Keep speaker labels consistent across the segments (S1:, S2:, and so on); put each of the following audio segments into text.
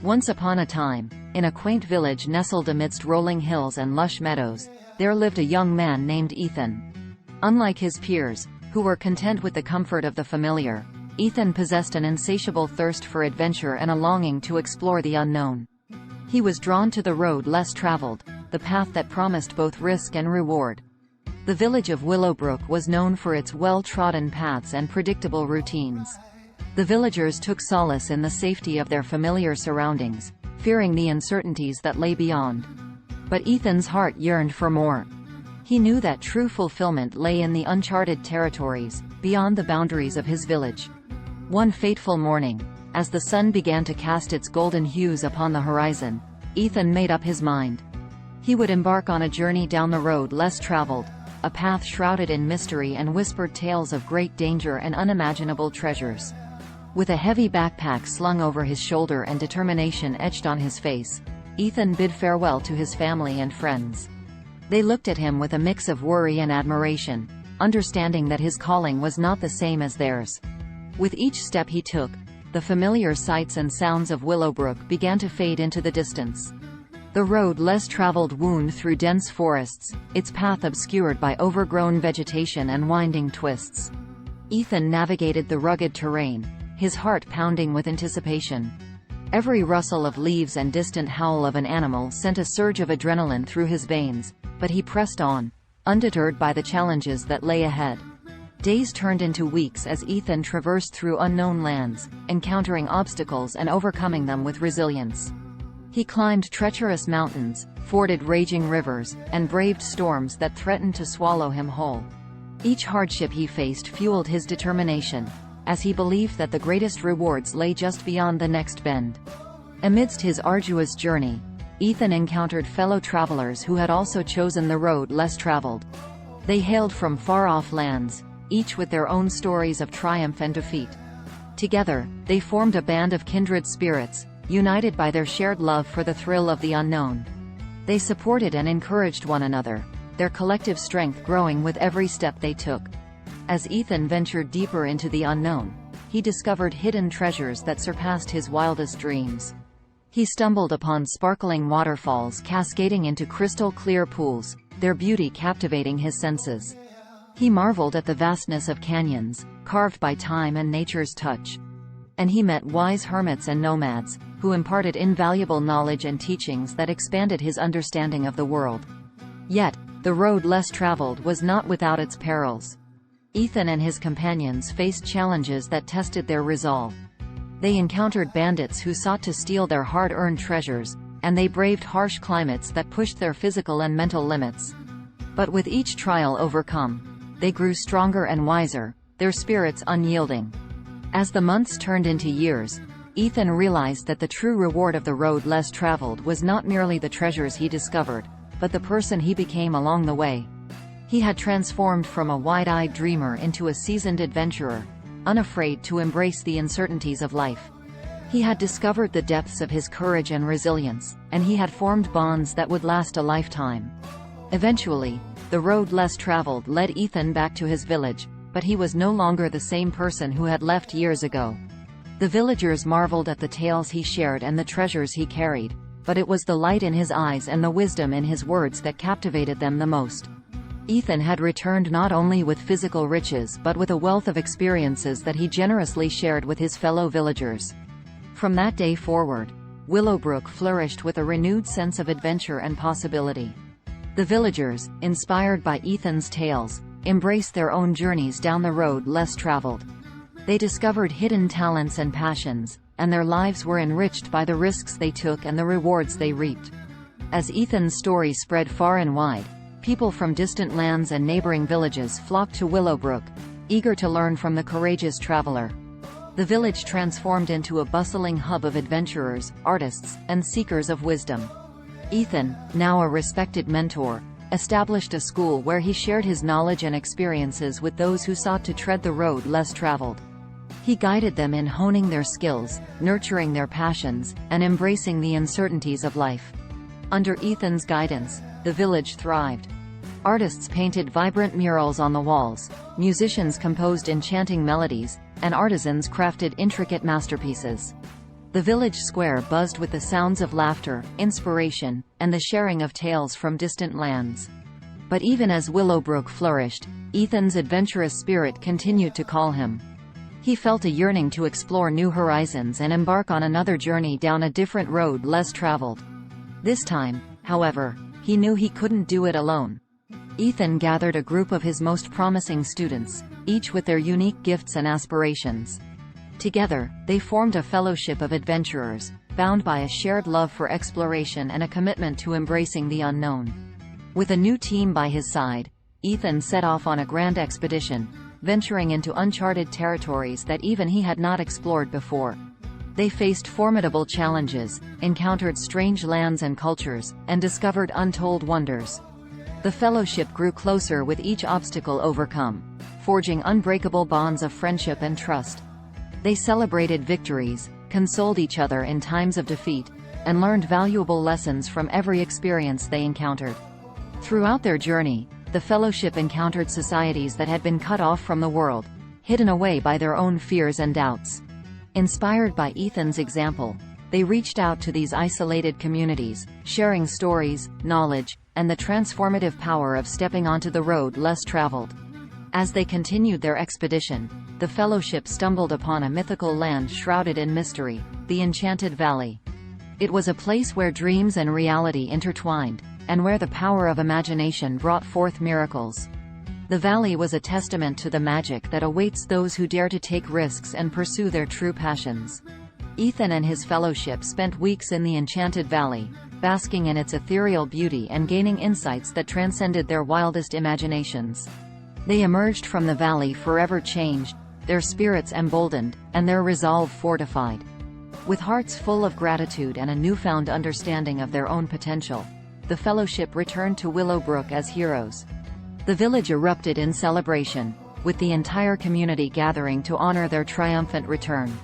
S1: Once upon a time, in a quaint village nestled amidst rolling hills and lush meadows, there lived a young man named Ethan. Unlike his peers, who were content with the comfort of the familiar, Ethan possessed an insatiable thirst for adventure and a longing to explore the unknown. He was drawn to the road less traveled, the path that promised both risk and reward. The village of Willowbrook was known for its well-trodden paths and predictable routines. The villagers took solace in the safety of their familiar surroundings, fearing the uncertainties that lay beyond. But Ethan's heart yearned for more. He knew that true fulfillment lay in the uncharted territories, beyond the boundaries of his village. One fateful morning, as the sun began to cast its golden hues upon the horizon, Ethan made up his mind. He would embark on a journey down the road less traveled, a path shrouded in mystery and whispered tales of great danger and unimaginable treasures. With a heavy backpack slung over his shoulder and determination etched on his face, Ethan bid farewell to his family and friends. They looked at him with a mix of worry and admiration, understanding that his calling was not the same as theirs. With each step he took, the familiar sights and sounds of Willowbrook began to fade into the distance. The road less traveled wound through dense forests, its path obscured by overgrown vegetation and winding twists. Ethan navigated the rugged terrain, his heart pounding with anticipation. Every rustle of leaves and distant howl of an animal sent a surge of adrenaline through his veins, but he pressed on, undeterred by the challenges that lay ahead. Days turned into weeks as Ethan traversed through unknown lands, encountering obstacles and overcoming them with resilience. He climbed treacherous mountains, forded raging rivers, and braved storms that threatened to swallow him whole. Each hardship he faced fueled his determination, as he believed that the greatest rewards lay just beyond the next bend. Amidst his arduous journey, Ethan encountered fellow travelers who had also chosen the road less traveled. They hailed from far-off lands, each with their own stories of triumph and defeat. Together, they formed a band of kindred spirits, united by their shared love for the thrill of the unknown. They supported and encouraged one another, their collective strength growing with every step they took. As Ethan ventured deeper into the unknown, he discovered hidden treasures that surpassed his wildest dreams. He stumbled upon sparkling waterfalls cascading into crystal-clear pools, their beauty captivating his senses. He marveled at the vastness of canyons, carved by time and nature's touch. And he met wise hermits and nomads, who imparted invaluable knowledge and teachings that expanded his understanding of the world. Yet, the road less traveled was not without its perils. Ethan and his companions faced challenges that tested their resolve. They encountered bandits who sought to steal their hard-earned treasures, and they braved harsh climates that pushed their physical and mental limits. But with each trial overcome, they grew stronger and wiser, their spirits unyielding. As the months turned into years, Ethan realized that the true reward of the road less traveled was not merely the treasures he discovered, but the person he became along the way. He had transformed from a wide-eyed dreamer into a seasoned adventurer, unafraid to embrace the uncertainties of life. He had discovered the depths of his courage and resilience, and he had formed bonds that would last a lifetime. Eventually, the road less traveled led Ethan back to his village, but he was no longer the same person who had left years ago. The villagers marveled at the tales he shared and the treasures he carried, but it was the light in his eyes and the wisdom in his words that captivated them the most. Ethan had returned not only with physical riches but with a wealth of experiences that he generously shared with his fellow villagers. From that day forward, Willowbrook flourished with a renewed sense of adventure and possibility. The villagers, inspired by Ethan's tales, embraced their own journeys down the road less traveled. They discovered hidden talents and passions, and their lives were enriched by the risks they took and the rewards they reaped. As Ethan's story spread far and wide, people from distant lands and neighboring villages flocked to Willowbrook, eager to learn from the courageous traveler. The village transformed into a bustling hub of adventurers, artists, and seekers of wisdom. Ethan, now a respected mentor, established a school where he shared his knowledge and experiences with those who sought to tread the road less traveled. He guided them in honing their skills, nurturing their passions, and embracing the uncertainties of life. Under Ethan's guidance, the village thrived. Artists painted vibrant murals on the walls, musicians composed enchanting melodies, and artisans crafted intricate masterpieces. The village square buzzed with the sounds of laughter, inspiration, and the sharing of tales from distant lands. But even as Willowbrook flourished, Ethan's adventurous spirit continued to call him. He felt a yearning to explore new horizons and embark on another journey down a different road less traveled. This time, however, he knew he couldn't do it alone. Ethan gathered a group of his most promising students, each with their unique gifts and aspirations. Together, they formed a fellowship of adventurers, bound by a shared love for exploration and a commitment to embracing the unknown. With a new team by his side, Ethan set off on a grand expedition, venturing into uncharted territories that even he had not explored before. They faced formidable challenges, encountered strange lands and cultures, and discovered untold wonders. The fellowship grew closer with each obstacle overcome, forging unbreakable bonds of friendship and trust. They celebrated victories, consoled each other in times of defeat, and learned valuable lessons from every experience they encountered. Throughout their journey, the fellowship encountered societies that had been cut off from the world, hidden away by their own fears and doubts. Inspired by Ethan's example, they reached out to these isolated communities, sharing stories, knowledge, and the transformative power of stepping onto the road less traveled. As they continued their expedition, the fellowship stumbled upon a mythical land shrouded in mystery, the Enchanted Valley. It was a place where dreams and reality intertwined, and where the power of imagination brought forth miracles. The valley was a testament to the magic that awaits those who dare to take risks and pursue their true passions. Ethan and his fellowship spent weeks in the Enchanted Valley, basking in its ethereal beauty and gaining insights that transcended their wildest imaginations. They emerged from the valley forever changed, their spirits emboldened, and their resolve fortified. With hearts full of gratitude and a newfound understanding of their own potential, the fellowship returned to Willowbrook as heroes. The village erupted in celebration, with the entire community gathering to honor their triumphant return.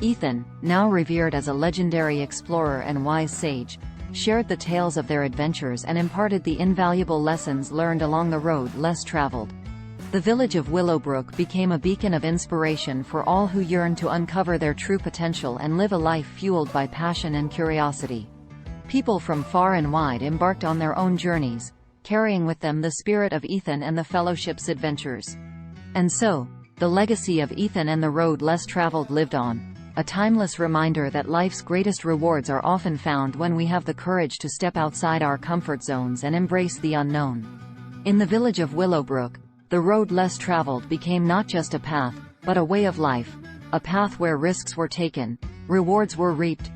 S1: Ethan, now revered as a legendary explorer and wise sage, shared the tales of their adventures and imparted the invaluable lessons learned along the road less traveled. The village of Willowbrook became a beacon of inspiration for all who yearned to uncover their true potential and live a life fueled by passion and curiosity. People from far and wide embarked on their own journeys, carrying with them the spirit of Ethan and the fellowship's adventures. And so, the legacy of Ethan and the road less traveled lived on, a timeless reminder that life's greatest rewards are often found when we have the courage to step outside our comfort zones and embrace the unknown. In the village of Willowbrook, the road less traveled became not just a path, but a way of life, a path where risks were taken, rewards were reaped,